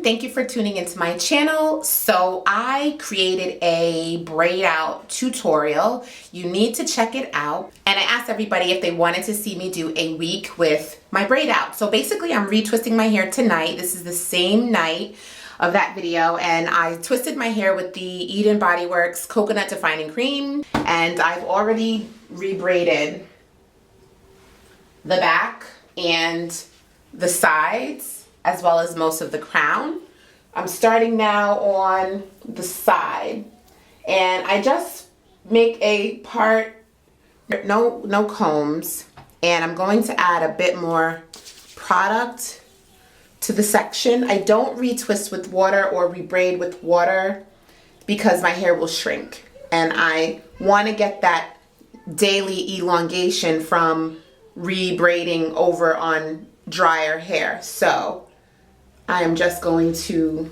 thank you for tuning into my channel. So I created a braid out tutorial. You need to check it out. And I asked everybody if they wanted to see me do a week with my braid out. So basically I'm retwisting my hair tonight. This is the same night of that video, and I twisted my hair with the Eden Body Works Coconut Defining Cream, and I've already rebraided the back and the sides, as well as most of the crown. I'm starting now on the side, and I just make a part, no combs, and I'm going to add a bit more product to the section. I don't retwist with water or rebraid with water because my hair will shrink, and I want to get that daily elongation from rebraiding over on drier hair. So I am just going to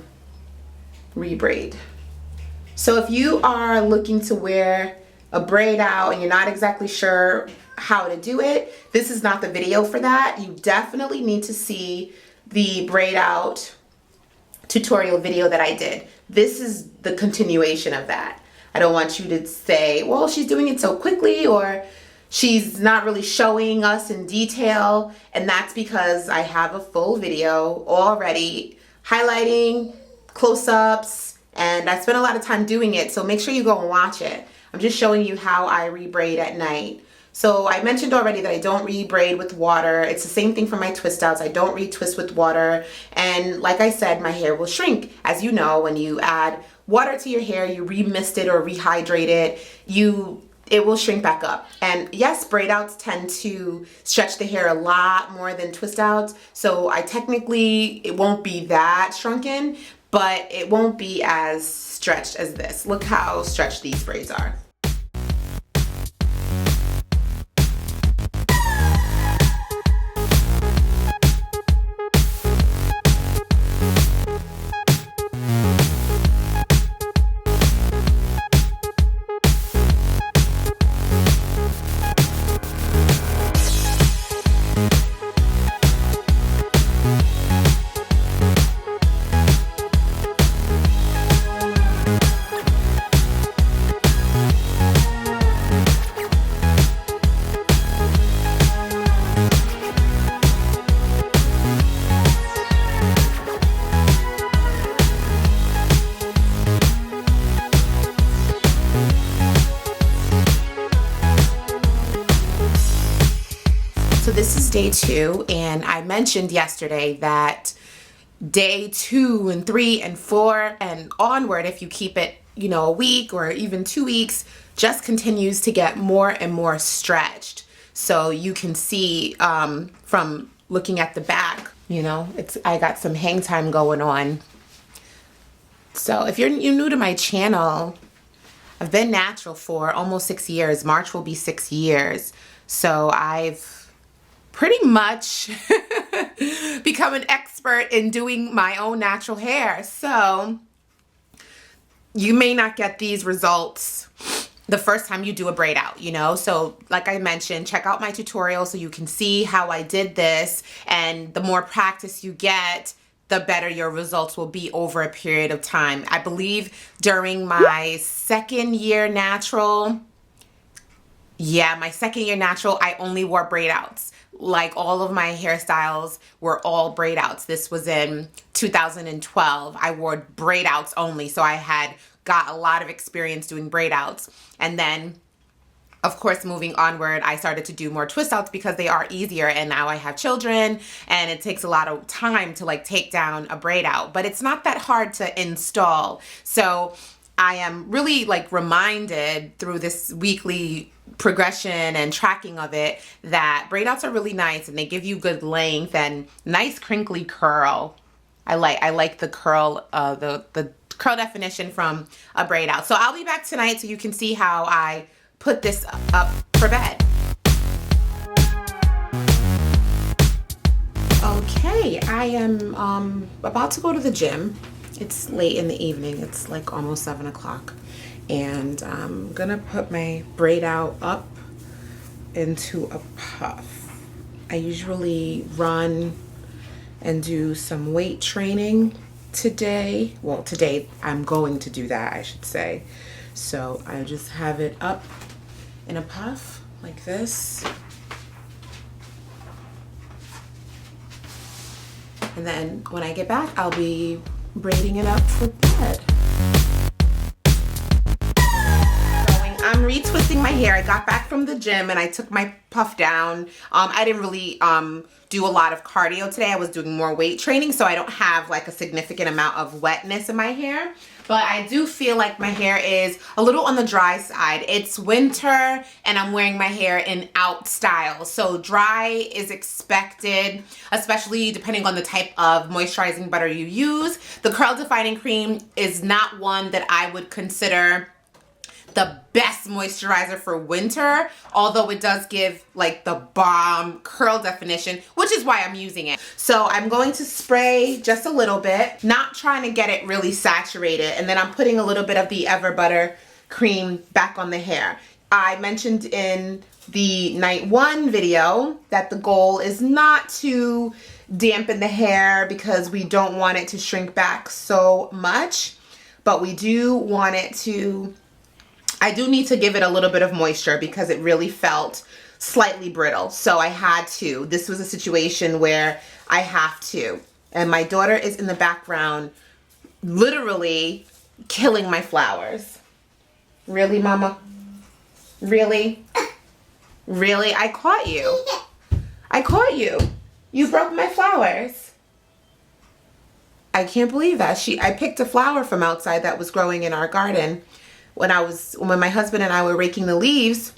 rebraid. So if you are looking to wear a braid out and you're not exactly sure how to do it, this is not the video for that. You definitely need to see the braid out tutorial video that I did. This is the continuation of that. I don't want you to say, well, she's doing it so quickly, or she's not really showing us in detail. And that's because I have a full video already highlighting close-ups, and I spent a lot of time doing it, so make sure you go and watch it. I'm just showing you how I rebraid at night. So I mentioned already that I don't rebraid with water. It's the same thing for my twist outs. I don't retwist with water. And like I said, my hair will shrink. As you know, when you add water to your hair, you remist it or rehydrate it, it will shrink back up. And yes, braid outs tend to stretch the hair a lot more than twist outs. So it won't be that shrunken, but it won't be as stretched as this. Look how stretched these braids are. So this is day 2, and I mentioned yesterday that day 2 and 3 and 4 and onward, if you keep it, a week or even 2 weeks, just continues to get more and more stretched. So you can see from looking at the back, I got some hang time going on. So if you're new to my channel, I've been natural for almost 6 years. March will be 6 years. So I've pretty much become an expert in doing my own natural hair. So you may not get these results the first time you do a braid out, So like I mentioned, check out my tutorial so you can see how I did this. And the more practice you get, the better your results will be over a period of time. I believe during my second year natural, I only wore braid outs. Like all of my hairstyles were all braid outs. This was in 2012. I wore braid outs only. So I had got a lot of experience doing braid outs. And then, of course, moving onward, I started to do more twist outs because they are easier. And now I have children, and it takes a lot of time to take down a braid out. But it's not that hard to install. So I am really reminded through this weekly progression and tracking of it that braid outs are really nice, and they give you good length and nice crinkly curl. I like the curl, the curl definition from a braid out. So I'll be back tonight so you can see how I put this up for bed. Okay, I am about to go to the gym. It's late in the evening. It's almost 7 o'clock. And I'm gonna put my braid out up into a puff. I usually run and do some weight training today. Well, today I'm going to do that, I should say. So I just have it up in a puff like this. And then when I get back, I'll be braiding it up for bed. I'm retwisting my hair. I got back from the gym and I took my puff down. I didn't really do a lot of cardio today. I was doing more weight training, so I don't have like a significant amount of wetness in my hair. But I do feel like my hair is a little on the dry side. It's winter and I'm wearing my hair in out style. So dry is expected, especially depending on the type of moisturizing butter you use. The curl defining cream is not one that I would consider the best moisturizer for winter, although it does give like the bomb curl definition, which is why I'm using it. So I'm going to spray just a little bit, not trying to get it really saturated, and then I'm putting a little bit of the Ever Butter cream back on the hair. I mentioned in the night one video that the goal is not to dampen the hair because we don't want it to shrink back so much, but we do want it to, I do need to give it a little bit of moisture because it really felt slightly brittle. So I had to. This was a situation where I have to. And my daughter is in the background literally killing my flowers. Really, Mama? Really? Really? I caught you. I caught you. You broke my flowers. I can't believe that. I picked a flower from outside that was growing in our garden. When my husband and I were raking the leaves,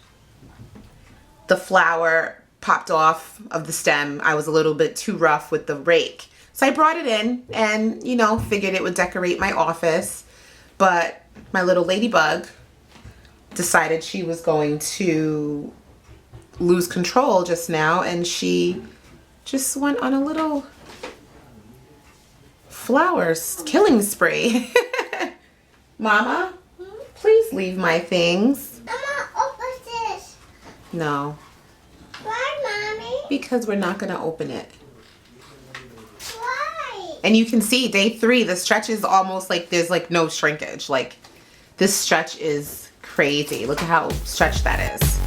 the flower popped off of the stem. I was a little bit too rough with the rake. So I brought it in and, you know, figured it would decorate my office. But my little ladybug decided she was going to lose control just now, and she just went on a little flower killing spree. Mama? Please leave my things. Mama, open this. No. Why, Mommy? Because we're not going to open it. Why? And you can see day 3, the stretch is almost like there's like no shrinkage. Like this stretch is crazy. Look at how stretched that is.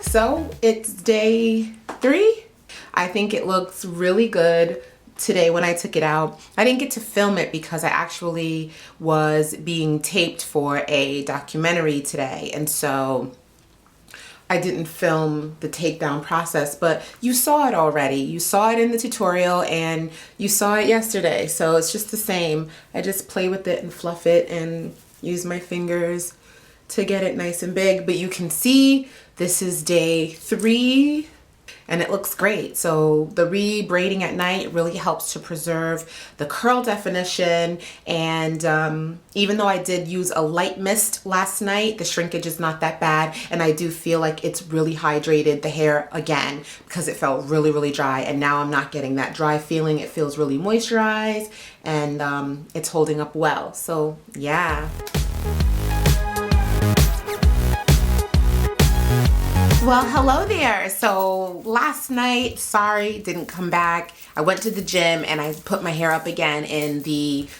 So it's day 3. I think it looks really good today when I took it out. I didn't get to film it because I actually was being taped for a documentary today, and so I didn't film the takedown process, but you saw it already. You saw it in the tutorial and you saw it yesterday, so it's just the same. I just play with it and fluff it and use my fingers to get it nice and big. But you can see this is day 3 and it looks great. So the re-braiding at night really helps to preserve the curl definition, and even though I did use a light mist last night, the shrinkage is not that bad, and I do feel like it's really hydrated the hair again because it felt really, really dry, and now I'm not getting that dry feeling. It feels really moisturized, and it's holding up well. So yeah. Well, hello there. So last night, sorry, didn't come back. I went to the gym and I put my hair up again in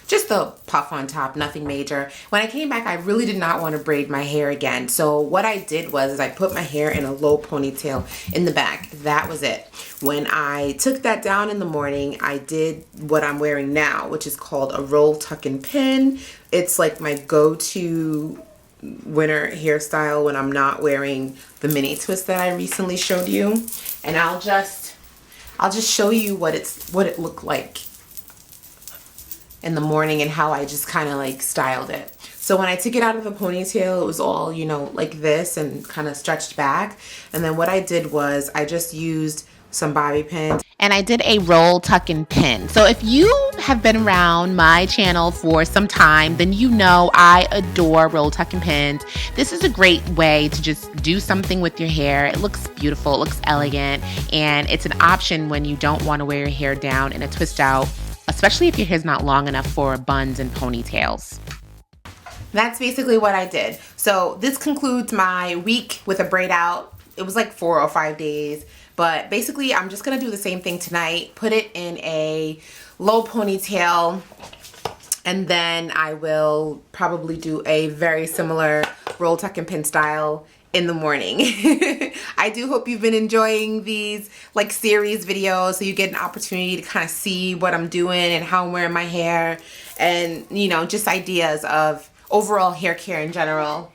just the puff on top, nothing major. When I came back, I really did not want to braid my hair again. So what I did was I put my hair in a low ponytail in the back. That was it. When I took that down in the morning, I did what I'm wearing now, which is called a roll, tuck, and pin. It's like my go-to winter hairstyle when I'm not wearing the mini twist that I recently showed you. And I'll just show you what it looked like in the morning and how I just kind of like styled it. So when I took it out of the ponytail, it was all, you know, like this and kind of stretched back. And then what I did was I just used some bobby pins and I did a roll, tuck, and pin. So if you have been around my channel for some time, then you know I adore roll, tuck, and pins. This is a great way to just do something with your hair. It looks beautiful, it looks elegant, and it's an option when you don't want to wear your hair down in a twist out especially if your hair's not long enough for buns and ponytails. That's basically what I did. So this concludes my week with a braid out. It was like 4 or 5 days, but basically I'm just gonna do the same thing tonight, put it in a low ponytail, and then I will probably do a very similar roll, tuck, and pin style in the morning. I do hope you've been enjoying these like series videos, so you get an opportunity to kind of see what I'm doing and how I'm wearing my hair, and you know, just ideas of overall hair care in general.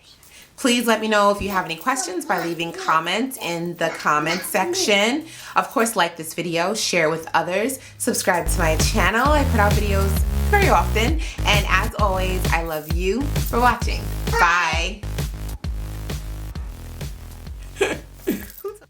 Please let me know if you have any questions by leaving comments in the comment section. Of course, like this video, share with others, subscribe to my channel. I put out videos very often, and as always, I love you for watching. Bye.